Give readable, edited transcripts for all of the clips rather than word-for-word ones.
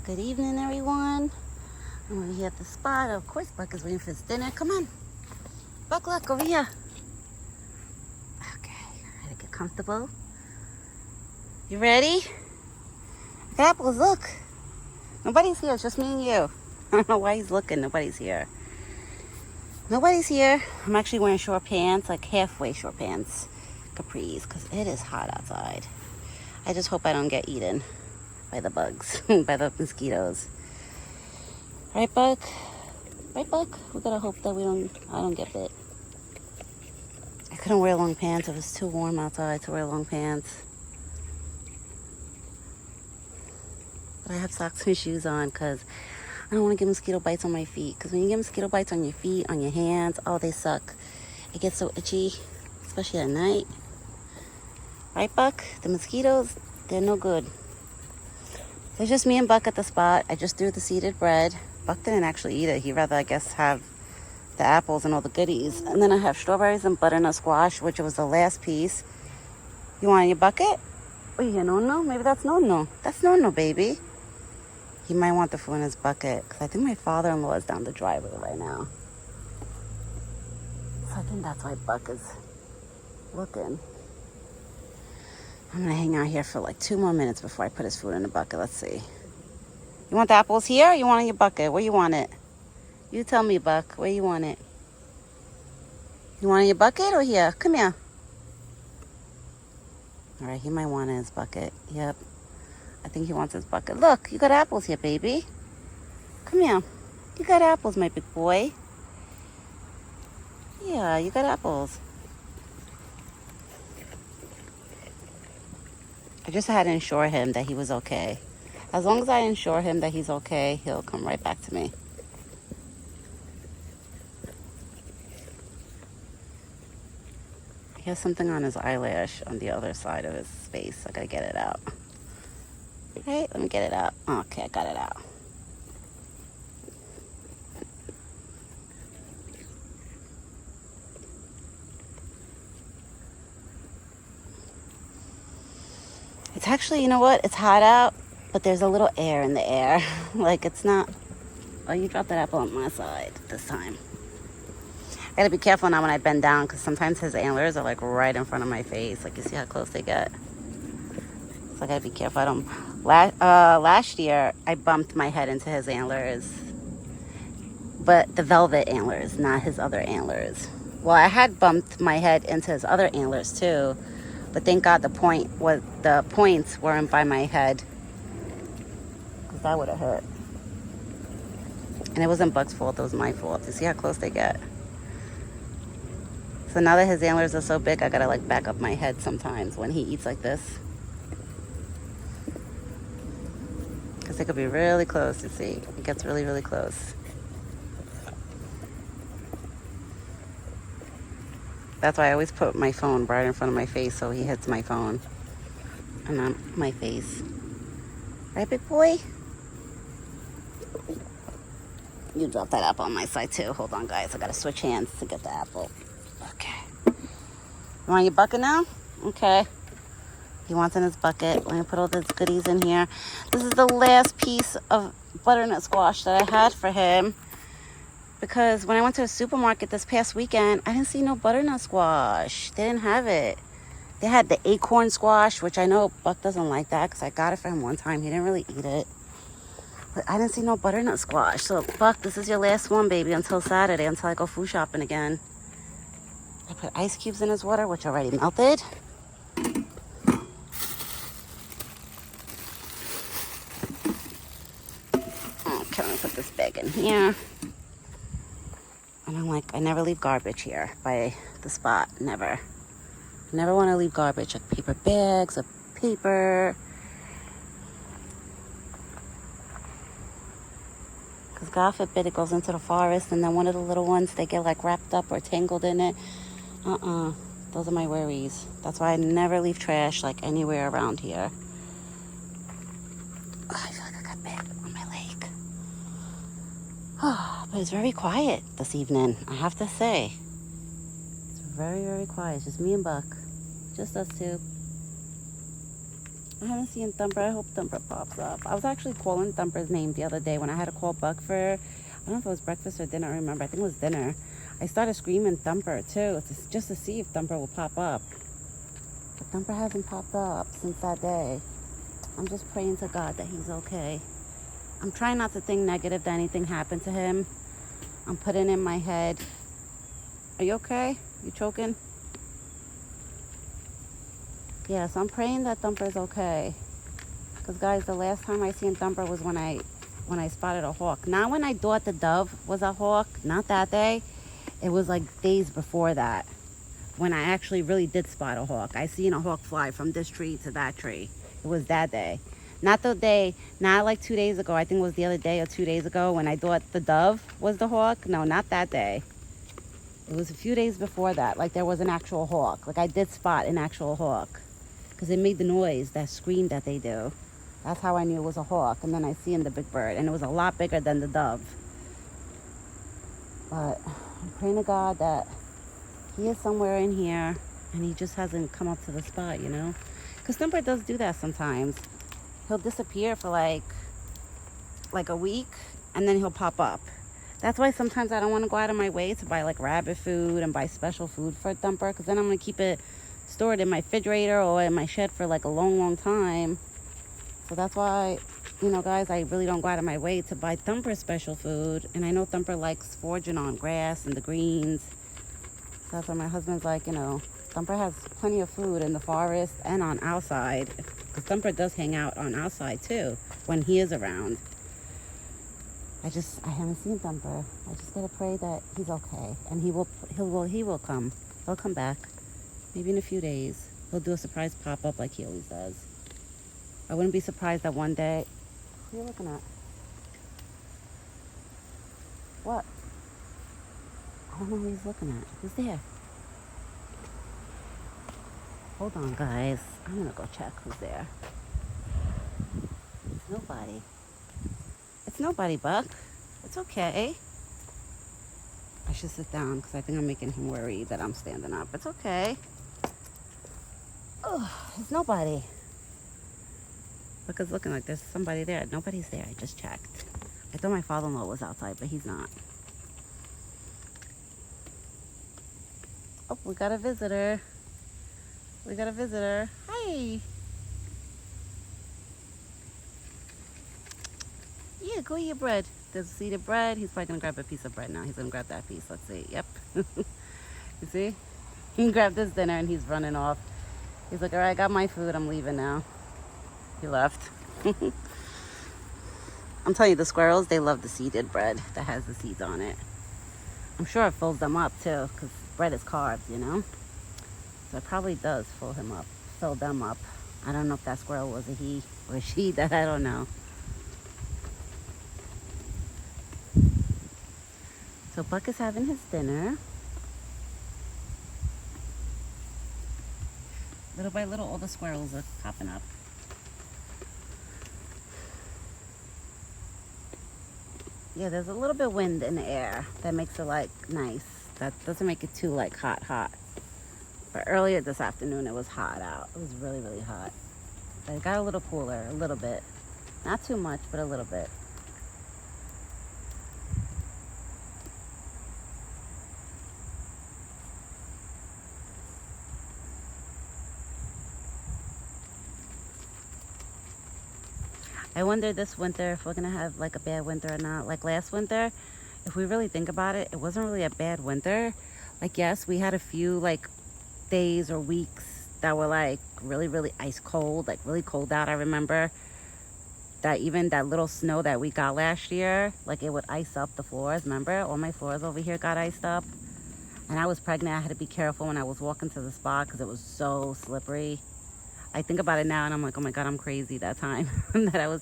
Good evening, everyone. We're here at the spot. Of course, Buck is waiting for his dinner. Come on. Buck, look, over here. Okay, gotta get comfortable. You ready? Apples, look. Nobody's here, it's just me and you. I don't know why he's looking. Nobody's here. Nobody's here. I'm actually wearing short pants, like halfway short pants. Capris, because it is hot outside. I just hope I don't get eaten by the bugs, by the mosquitoes. Right, Buck? Right, Buck? We gotta hope that I don't get bit. I couldn't wear long pants. It was too warm outside to wear long pants. But I have socks and shoes on because I don't want to get mosquito bites on my feet. Because when you get mosquito bites on your feet, on your hands, oh, they suck. It gets so itchy, especially at night. Right, Buck? The mosquitoes, they're no good. There's just me and Buck at the spot. I just threw the seeded bread. Buck didn't actually eat it. He'd rather, I guess, have the apples and all the goodies. And then I have strawberries and butternut squash, which was the last piece. You want your bucket? Oh, you no? Maybe that's no. That's no, baby. He might want the food in his bucket, because I think my father-in-law is down the driveway right now. So I think that's why Buck is looking. I'm going to hang out here for like 2 more minutes before I put his food in the bucket. Let's see. You want the apples here or you want it in your bucket? Where you want it? You tell me, Buck. Where you want it? You want it in your bucket or here? Come here. All right, he might want it in his bucket. Yep. I think he wants his bucket. Look, you got apples here, baby. Come here. You got apples, my big boy. Yeah, you got apples. I just had to ensure him that he was okay. As long as I ensure him that he's okay, he'll come right back to me. He has something on his eyelash on the other side of his face. I gotta get it out. Right, let me get it out. Okay, I got it out. It's actually, you know what? It's hot out, but there's a little air in the air. Like it's not... Oh, you dropped that apple on my side this time. I gotta be careful now when I bend down because sometimes his antlers are like right in front of my face. Like you see how close they get? So I gotta be careful. I don't... Last year, I bumped my head into his antlers. But the velvet antlers, not his other antlers. Well, I had bumped my head into his other antlers too. But thank God the points weren't by my head. Because that would have hurt. And it wasn't Buck's fault, it was my fault. You see how close they get? So now that his antlers are so big, I gotta like back up my head sometimes when he eats like this. Because they could be really close, you see. It gets really, really close. That's why I always put my phone right in front of my face so he hits my phone and not my face. Right, big boy? You dropped that apple on my side too. Hold on, guys. I gotta switch hands to get the apple. Okay. You want your bucket now? Okay. He wants in his bucket. Let me put all those goodies in here. This is the last piece of butternut squash that I had for him. Because when I went to the supermarket this past weekend, I didn't see no butternut squash. They didn't have it. They had the acorn squash, which I know Buck doesn't like that because I got it for him one time. He didn't really eat it. But I didn't see no butternut squash. So, Buck, this is your last one, baby, until Saturday, until I go food shopping again. I put ice cubes in his water, which already melted. Okay, let me put this bag in here. And I'm like, I never leave garbage here by the spot. Never. Never want to leave garbage, like paper bags or paper. Because God forbid it goes into the forest and then one of the little ones, they get like wrapped up or tangled in it. Those are my worries. That's why I never leave trash like anywhere around here. Oh, I feel like I got bit on my leg. But it's very quiet this evening, I have to say. It's very, very quiet. It's just me and Buck. Just us two. I haven't seen Thumper. I hope Thumper pops up. I was actually calling Thumper's name the other day when I had to call Buck for, I don't know if it was breakfast or dinner, I remember. I think it was dinner. I started screaming Thumper too, just to see if Thumper will pop up. But Thumper hasn't popped up since that day. I'm just praying to God that he's okay. I'm trying not to think negative that anything happened to him. I'm putting in my head. Are you okay? You choking? Yeah, so I'm praying that Thumper's okay. Because guys, the last time I seen Thumper was when I spotted a hawk. Not when I thought the dove was a hawk, not that day. It was like days before that, when I actually really did spot a hawk. I seen a hawk fly from this tree to that tree. It was that day. Not the day, not like 2 days ago. I think it was the other day or 2 days ago when I thought the dove was the hawk. No, not that day. It was a few days before that. Like there was an actual hawk. Like I did spot an actual hawk. Because it made the noise, that scream that they do. That's how I knew it was a hawk. And then I seen the big bird. And it was a lot bigger than the dove. But I'm praying to God that he is somewhere in here. And he just hasn't come up to the spot, you know. Because Thumper does do that sometimes. He'll disappear for like a week. And then he'll pop up. That's why sometimes I don't want to go out of my way to buy like rabbit food and buy special food for Thumper. Because then I'm going to keep it stored in my refrigerator or in my shed for like a long time. So that's why, you know, guys, I really don't go out of my way to buy Thumper special food. And I know Thumper likes foraging on grass and the greens. So that's why my husband's like, you know, Thumper has plenty of food in the forest and on outside. Because Thumper does hang out on outside too when he is around. I haven't seen Thumper. I just gotta pray that he's okay. And he will come. He'll come back. Maybe in a few days. He'll do a surprise pop-up like he always does. I wouldn't be surprised that one day... What are you looking at? What? I don't know who he's looking at. Who's there? Hold on, guys. I'm gonna go check who's there. It's nobody. It's nobody, Buck. It's okay. I should sit down because I think I'm making him worry that I'm standing up. It's okay. Oh, it's nobody. Look, it's looking like there's somebody there. Nobody's there. I just checked. I thought my father-in-law was outside, but he's not. Oh, we got a visitor. We got a visitor. Hi. Yeah, go eat your bread. There's a seed of bread. He's probably going to grab a piece of bread now. He's going to grab that piece. Let's see. Yep. You see? He grabbed his dinner and he's running off. He's like, all right, I got my food. I'm leaving now. He left. I'm telling you, the squirrels, they love the seeded bread that has the seeds on it. I'm sure it fills them up too, because bread is carbs, you know? So it probably does fill them up. I don't know if that squirrel was a he or a she, that I don't know. So Buck is having his dinner. Little by little, all the squirrels are popping up. Yeah, there's a little bit of wind in the air that makes it like nice. That doesn't make it too like hot. But earlier this afternoon it was hot out. It was really hot. But it got a little cooler, a little bit. Not too much, but a little bit. I wonder this winter if we're gonna have like a bad winter or not. Like last winter, if we really think about it, it wasn't really a bad winter. Like yes, we had a few like days or weeks that were like really ice cold, like really cold out. I remember that even that little snow that we got last year, like it would ice up the floors. Remember, all my floors over here got iced up. And I was pregnant. I had to be careful when I was walking to the spot because it was so slippery. I think about it now and I'm like, oh my God, I'm crazy that time that I was.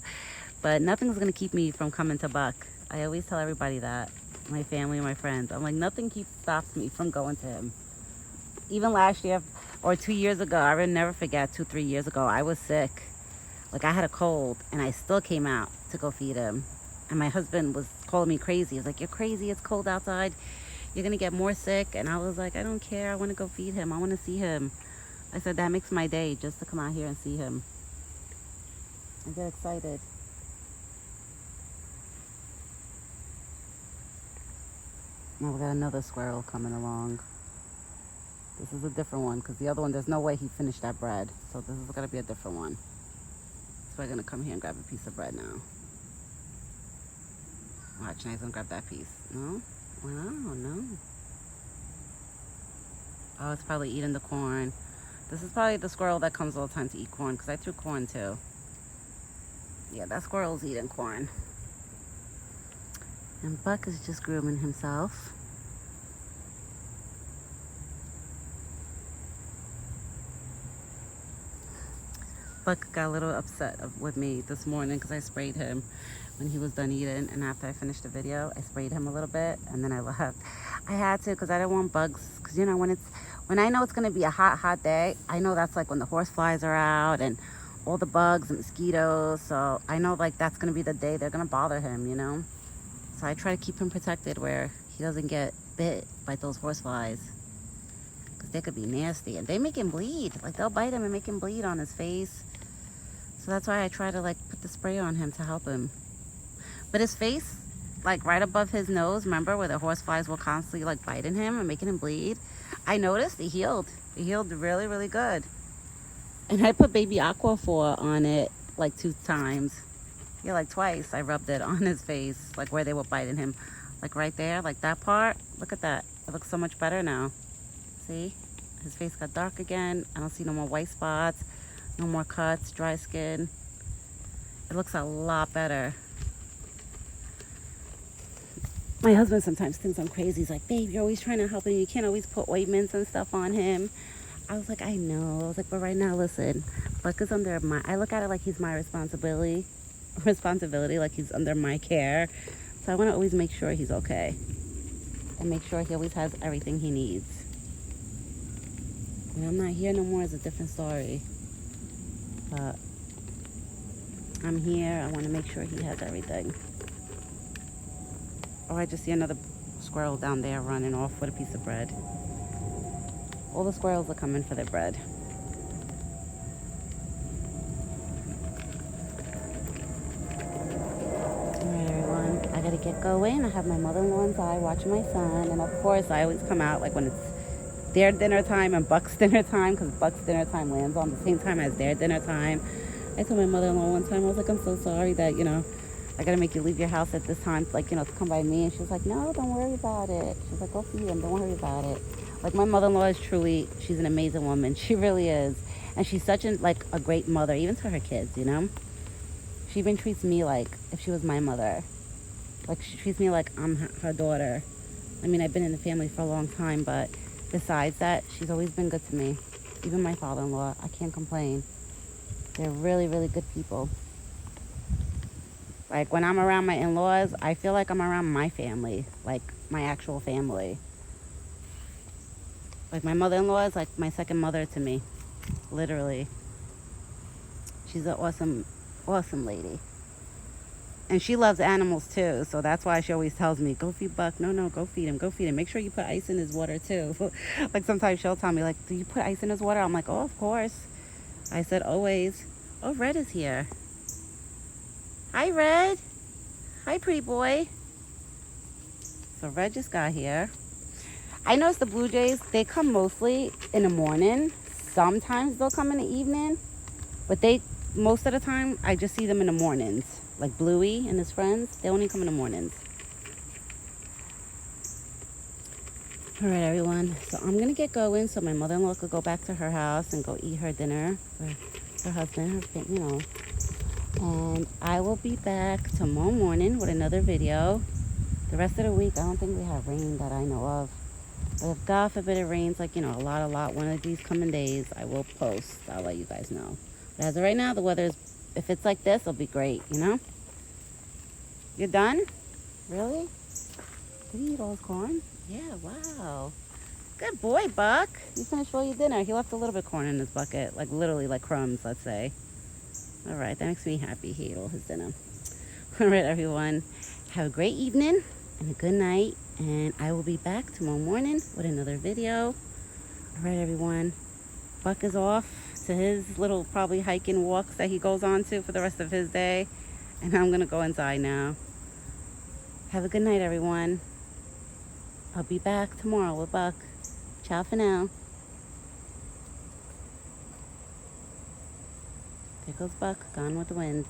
But nothing's going to keep me from coming to Buck. I always tell everybody that, my family, my friends. I'm like, nothing stops me from going to him. Even last year or 2 years ago, I will never forget, 2-3 years ago, I was sick. Like I had a cold and I still came out to go feed him. And my husband was calling me crazy. He was like, you're crazy. It's cold outside. You're going to get more sick. And I was like, I don't care. I want to go feed him. I want to see him. I said, that makes my day just to come out here and see him. I get excited. Now we got another squirrel coming along. This is a different one because the other one, there's no way he finished that bread. So this is going to be a different one. So we're going to come here and grab a piece of bread now. Watch, now he's going to grab that piece. No? Wow, no. Oh, it's probably eating the corn. This is probably the squirrel that comes all the time to eat corn because I threw corn too. Yeah, that squirrel's eating corn. And Buck is just grooming himself. Buck got a little upset with me this morning because I sprayed him when he was done eating, and after I finished the video I sprayed him a little bit and then I left. I had to because I didn't want bugs, because you know when I know it's going to be a hot day, I know that's like when the horse flies are out and all the bugs and mosquitoes, so I know like that's going to be the day they're going to bother him, you know. So I try to keep him protected where he doesn't get bit by those horse flies, because they could be nasty and they make him bleed. Like they'll bite him and make him bleed on his face. So that's why I try to like put the spray on him to help him. But his face, like right above his nose, remember where the horse flies were constantly like biting him and making him bleed? I noticed it healed. It healed really, really good. And I put baby Aquaphor on it like 2 times. Yeah, like twice I rubbed it on his face, like where they were biting him. Like right there, like that part. Look at that. It looks so much better now. See? His face got dark again. I don't see no more white spots. No more cuts, dry skin. It looks a lot better. My husband sometimes thinks I'm crazy. He's like, babe, you're always trying to help him. You can't always put ointments and stuff on him. I was like, I know. I was like, but right now, listen. Buck is under my... I look at it like he's my responsibility. Like he's under my care. So I want to always make sure he's okay. And make sure he always has everything he needs. When I'm not here no more, it's a different story. But I'm here. I want to make sure he has everything. Oh, I just see another squirrel down there running off with a piece of bread. All the squirrels are coming for their bread. Alright, everyone. I gotta get going. I have my mother-in-law inside watching my son. And of course, I always come out like when it's their dinner time and Buck's dinner time, because Buck's dinner time lands on the same time as their dinner time. I told my mother-in-law one time, I was like, I'm so sorry that, you know, I gotta make you leave your house at this time, like, you know, to come by me. And she was like, no, don't worry about it. She's like, go feed him, don't worry about it. Like, my mother-in-law is truly, she's an amazing woman. She really is. And she's such a great mother, even to her kids, you know. She even treats me like if she was my mother. Like, she treats me like I'm her daughter. I mean, I've been in the family for a long time, but besides that, she's always been good to me. Even my father-in-law, I can't complain. They're really, really good people. Like, when I'm around my in-laws, I feel like I'm around my family, like my actual family. Like, my mother-in-law is like my second mother to me, literally. She's an awesome, awesome lady. And she loves animals too, so that's why she always tells me, go feed Buck. No, go feed him, go feed him. Make sure you put ice in his water too. Like, sometimes she'll tell me, like, do you put ice in his water? I'm like, oh, of course. I said, always. Oh, Red is here. Hi, Red. Hi, pretty boy. So Red just got here. I noticed the blue jays, they come mostly in the morning. Sometimes they'll come in the evening. But most of the time, I just see them in the mornings. Like Bluey and his friends, they only come in the mornings. All right, everyone. So I'm going to get going so my mother-in-law could go back to her house and go eat her dinner with her husband, you know. And I will be back tomorrow morning with another video. The rest of the week, I don't think we have rain that I know of. But if God forbid it rains, like, you know, a lot, one of these coming days, I will post. I'll let you guys know. But as of right now, the weather is, if it's like this, it'll be great, you know? You're done? Really? Did he eat all his corn? Yeah, wow. Good boy, Buck. You finished all your dinner. He left a little bit of corn in his bucket, like literally like crumbs, let's say. All right, that makes me happy. He ate all his dinner. All right, everyone. Have a great evening and a good night. And I will be back tomorrow morning with another video. All right, everyone. Buck is off to his little probably hiking walks that he goes on to for the rest of his day. And I'm going to go inside now. Have a good night, everyone. I'll be back tomorrow with Buck. Ciao for now. There goes Buck, gone with the wind.